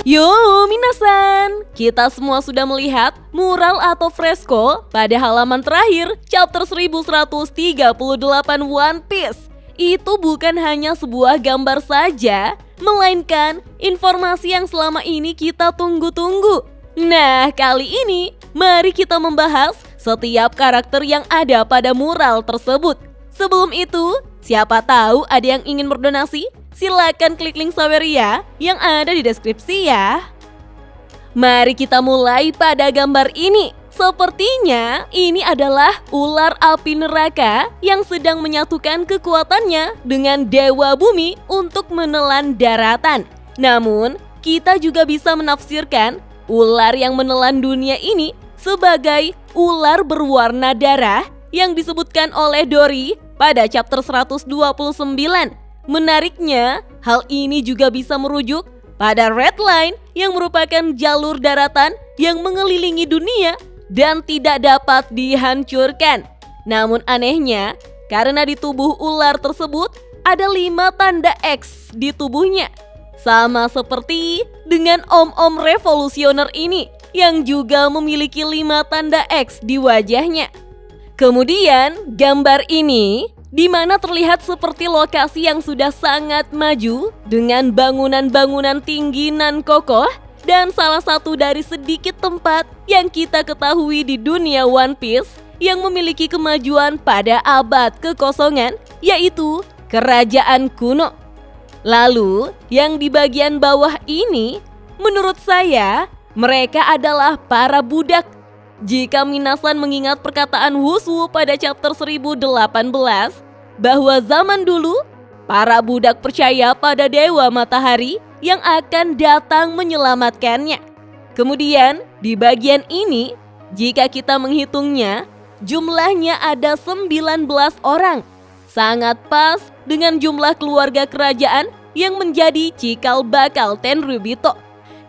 Yo minasan, kita semua sudah melihat mural atau fresko pada halaman terakhir chapter 1138 One Piece. Itu bukan hanya sebuah gambar saja, melainkan informasi yang selama ini kita tunggu-tunggu. Nah, kali ini mari kita membahas setiap karakter yang ada pada mural tersebut. Sebelum itu, siapa tahu ada yang ingin berdonasi? Silakan klik link Saweria yang ada di deskripsi ya. Mari kita mulai pada gambar ini. Sepertinya ini adalah ular api neraka yang sedang menyatukan kekuatannya dengan Dewa Bumi untuk menelan daratan. Namun, kita juga bisa menafsirkan ular yang menelan dunia ini sebagai ular berwarna darah yang disebutkan oleh Dory pada chapter 129. Menariknya, hal ini juga bisa merujuk pada Red Line yang merupakan jalur daratan yang mengelilingi dunia dan tidak dapat dihancurkan. Namun anehnya, karena di tubuh ular tersebut ada 5 tanda X di tubuhnya. Sama seperti dengan om-om revolusioner ini yang juga memiliki 5 tanda X di wajahnya. Kemudian gambar ini di mana terlihat seperti lokasi yang sudah sangat maju dengan bangunan-bangunan tinggi nan kokoh dan salah satu dari sedikit tempat yang kita ketahui di dunia One Piece yang memiliki kemajuan pada abad kekosongan, yaitu kerajaan kuno. Lalu, yang di bagian bawah ini, menurut saya, mereka adalah para budak. Jika minasan mengingat perkataan Wushu pada chapter 1018 bahwa zaman dulu para budak percaya pada Dewa Matahari yang akan datang menyelamatkannya. Kemudian di bagian ini, jika kita menghitungnya, jumlahnya ada 19 orang. Sangat pas dengan jumlah keluarga kerajaan yang menjadi cikal bakal Tenryubito.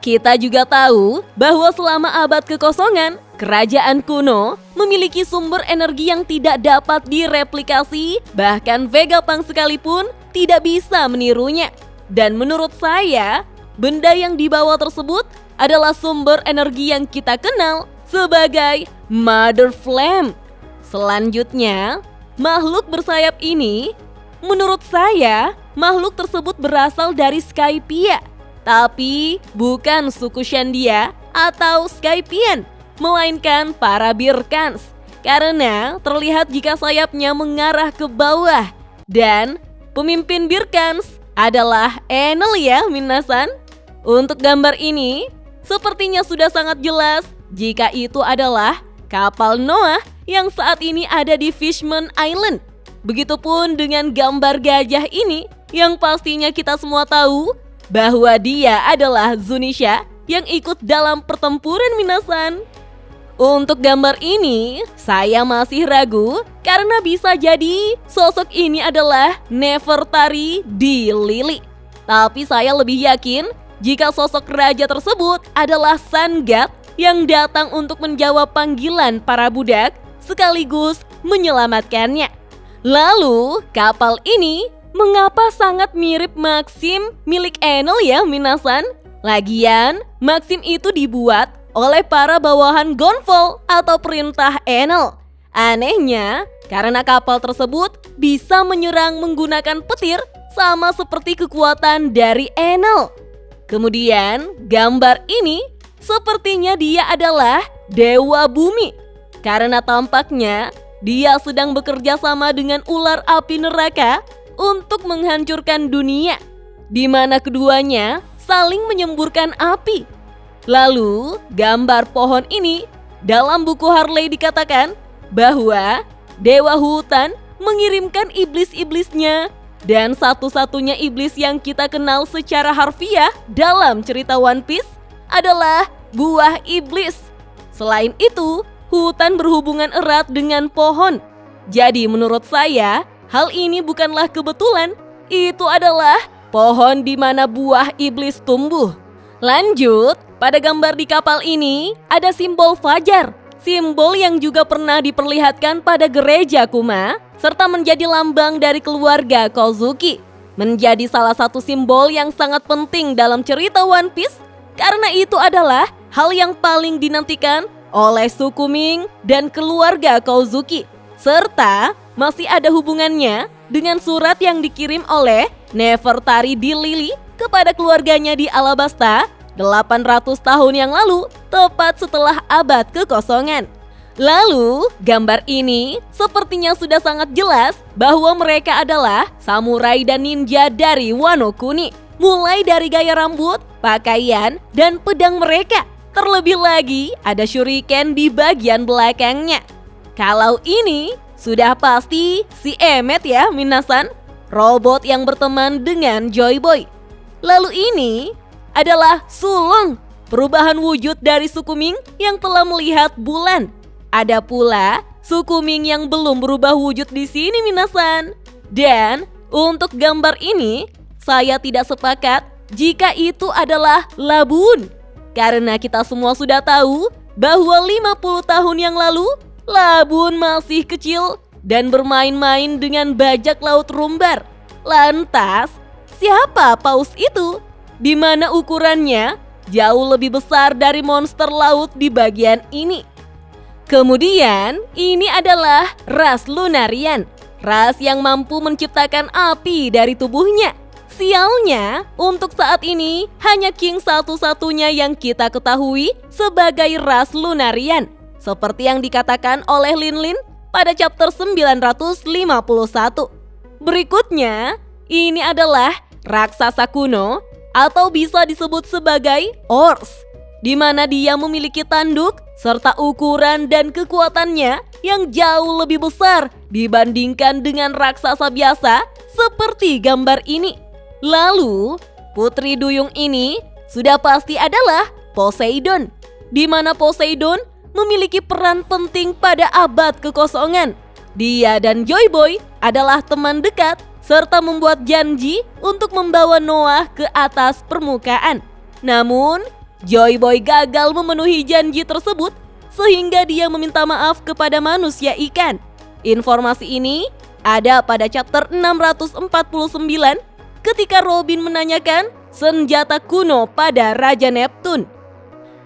Kita juga tahu bahwa selama abad kekosongan, kerajaan kuno memiliki sumber energi yang tidak dapat direplikasi, bahkan Vegapunk sekalipun tidak bisa menirunya. Dan menurut saya, benda yang dibawa tersebut adalah sumber energi yang kita kenal sebagai Mother Flame. Selanjutnya, makhluk bersayap ini, menurut saya, makhluk tersebut berasal dari Skypiea. Tapi bukan suku Shandia atau Skypian, melainkan para Birkans. Karena terlihat jika sayapnya mengarah ke bawah. Dan pemimpin Birkans adalah Enel ya minasan. Untuk gambar ini, sepertinya sudah sangat jelas jika itu adalah kapal Noah yang saat ini ada di Fishman Island. Begitupun dengan gambar gajah ini yang pastinya kita semua tahu bahwa dia adalah Zunisha yang ikut dalam pertempuran minasan. Untuk gambar ini, saya masih ragu karena bisa jadi sosok ini adalah Nefertari di Lili. Tapi saya lebih yakin jika sosok raja tersebut adalah Sun God yang datang untuk menjawab panggilan para budak sekaligus menyelamatkannya. Lalu, kapal ini mengapa sangat mirip Maxim milik Enel ya minasan? Lagian, Maxim itu dibuat oleh para bawahan Gonfall atau perintah Enel. Anehnya, karena kapal tersebut bisa menyerang menggunakan petir sama seperti kekuatan dari Enel. Kemudian, gambar ini sepertinya dia adalah Dewa Bumi. Karena tampaknya dia sedang bekerja sama dengan ular api neraka untuk menghancurkan dunia, di mana keduanya saling menyemburkan api. Lalu, gambar pohon ini dalam buku Harley dikatakan bahwa Dewa Hutan mengirimkan iblis-iblisnya dan satu-satunya iblis yang kita kenal secara harfiah dalam cerita One Piece adalah buah iblis. Selain itu, hutan berhubungan erat dengan pohon. Jadi menurut saya, hal ini bukanlah kebetulan, itu adalah pohon di mana buah iblis tumbuh. Lanjut, pada gambar di kapal ini ada simbol fajar, simbol yang juga pernah diperlihatkan pada gereja Kuma, serta menjadi lambang dari keluarga Kozuki. Menjadi salah satu simbol yang sangat penting dalam cerita One Piece karena itu adalah hal yang paling dinantikan oleh suku Ming dan keluarga Kozuki. Serta masih ada hubungannya dengan surat yang dikirim oleh Nefertari di Lili kepada keluarganya di Alabasta 800 tahun yang lalu, tepat setelah abad kekosongan. Lalu, gambar ini sepertinya sudah sangat jelas bahwa mereka adalah samurai dan ninja dari Wano Kuni. Mulai dari gaya rambut, pakaian, dan pedang mereka. Terlebih lagi, ada shuriken di bagian belakangnya. Kalau ini, sudah pasti si Emmet ya, minasan. Robot yang berteman dengan Joy Boy. Lalu ini adalah Sulong, perubahan wujud dari suku Ming yang telah melihat bulan. Ada pula suku Ming yang belum berubah wujud di sini, minasan. Dan untuk gambar ini, saya tidak sepakat jika itu adalah Labun. Karena kita semua sudah tahu bahwa 50 tahun yang lalu, Labun masih kecil dan bermain-main dengan bajak laut rumbar. Lantas, siapa paus itu? Di mana ukurannya jauh lebih besar dari monster laut di bagian ini. Kemudian, ini adalah ras Lunarian, ras yang mampu menciptakan api dari tubuhnya. Sialnya, untuk saat ini hanya King satu-satunya yang kita ketahui sebagai ras Lunarian, seperti yang dikatakan oleh Lin Lin pada chapter 951. Berikutnya, ini adalah raksasa kuno atau bisa disebut sebagai Ors, di mana dia memiliki tanduk serta ukuran dan kekuatannya yang jauh lebih besar dibandingkan dengan raksasa biasa seperti gambar ini. Lalu, putri duyung ini sudah pasti adalah Poseidon, di mana Poseidon memiliki peran penting pada abad kekosongan. Dia dan Joy Boy adalah teman dekat serta membuat janji untuk membawa Noah ke atas permukaan. Namun, Joy Boy gagal memenuhi janji tersebut sehingga dia meminta maaf kepada manusia ikan. Informasi ini ada pada chapter 649 ketika Robin menanyakan senjata kuno pada Raja Neptune.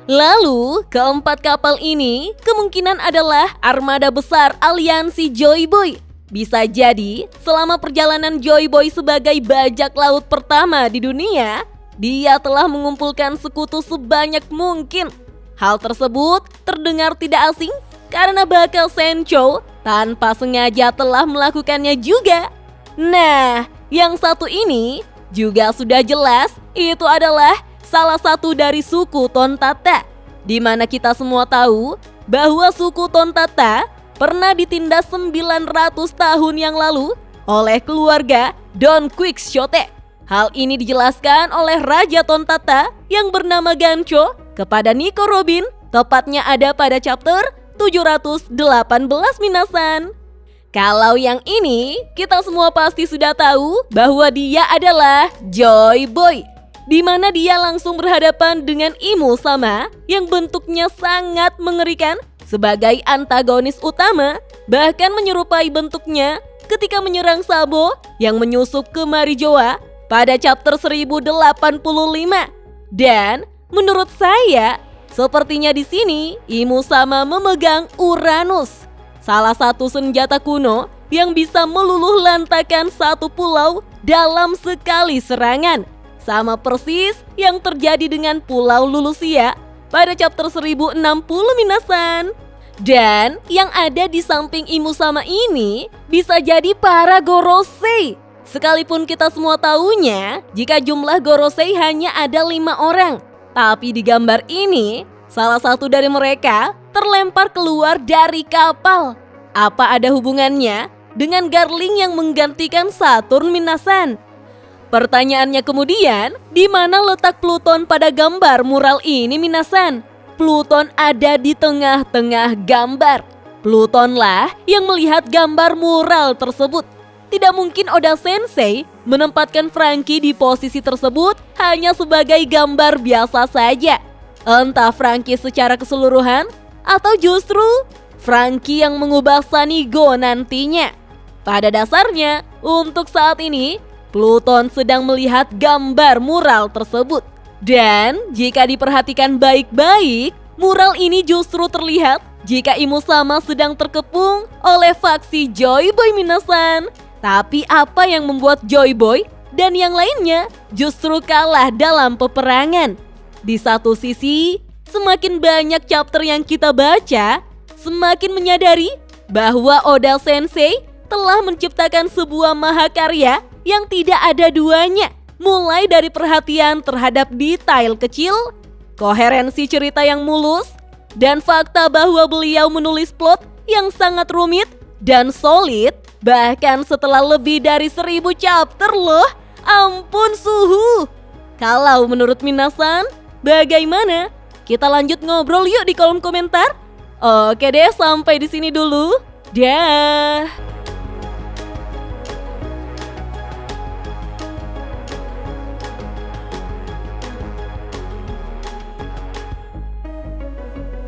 Lalu, keempat kapal ini kemungkinan adalah armada besar aliansi Joy Boy. Bisa jadi, selama perjalanan Joy Boy sebagai bajak laut pertama di dunia, dia telah mengumpulkan sekutu sebanyak mungkin. Hal tersebut terdengar tidak asing karena bakal Sencho tanpa sengaja telah melakukannya juga. Nah, yang satu ini juga sudah jelas itu adalah salah satu dari suku Tontata, di mana kita semua tahu bahwa suku Tontata pernah ditindas 900 tahun yang lalu oleh keluarga Don Quixote. Hal ini dijelaskan oleh Raja Tontata yang bernama Gancho kepada Nico Robin, tepatnya ada pada chapter 718 minasan. Kalau yang ini, kita semua pasti sudah tahu bahwa dia adalah Joy Boy, di mana dia langsung berhadapan dengan Imu Sama yang bentuknya sangat mengerikan sebagai antagonis utama, bahkan menyerupai bentuknya ketika menyerang Sabo yang menyusup ke Marijoa pada chapter 1085. Dan menurut saya, sepertinya di sini Imu Sama memegang Uranus, salah satu senjata kuno yang bisa meluluh lantakan satu pulau dalam sekali serangan. Sama persis yang terjadi dengan Pulau Lulusia pada chapter 1060 minasan. Dan yang ada di samping Imu Sama ini bisa jadi para Gorosei. Sekalipun kita semua tahunya jika jumlah Gorosei hanya ada 5 orang. Tapi di gambar ini, salah satu dari mereka terlempar keluar dari kapal. Apa ada hubungannya dengan Garling yang menggantikan Saturn minasan? Pertanyaannya kemudian, di mana letak Pluton pada gambar mural ini minasan? Pluton ada di tengah-tengah gambar. Plutonlah yang melihat gambar mural tersebut. Tidak mungkin Oda Sensei menempatkan Franky di posisi tersebut hanya sebagai gambar biasa saja. Entah Franky secara keseluruhan atau justru Franky yang mengubah Sanigo nantinya. Pada dasarnya, untuk saat ini, Pluton sedang melihat gambar mural tersebut. Dan jika diperhatikan baik-baik, mural ini justru terlihat jika Imusama sedang terkepung oleh faksi Joy Boy Minasan. Tapi apa yang membuat Joy Boy dan yang lainnya justru kalah dalam peperangan? Di satu sisi, semakin banyak chapter yang kita baca, semakin menyadari bahwa Oda Sensei telah menciptakan sebuah mahakarya yang tidak ada duanya. Mulai dari perhatian terhadap detail kecil, koherensi cerita yang mulus, dan fakta bahwa beliau menulis plot yang sangat rumit dan solid, bahkan setelah lebih dari 1000 chapter loh. Ampun suhu. Kalau menurut minasan, bagaimana? Kita lanjut ngobrol yuk di kolom komentar. Oke deh, sampai di sini dulu. Dah.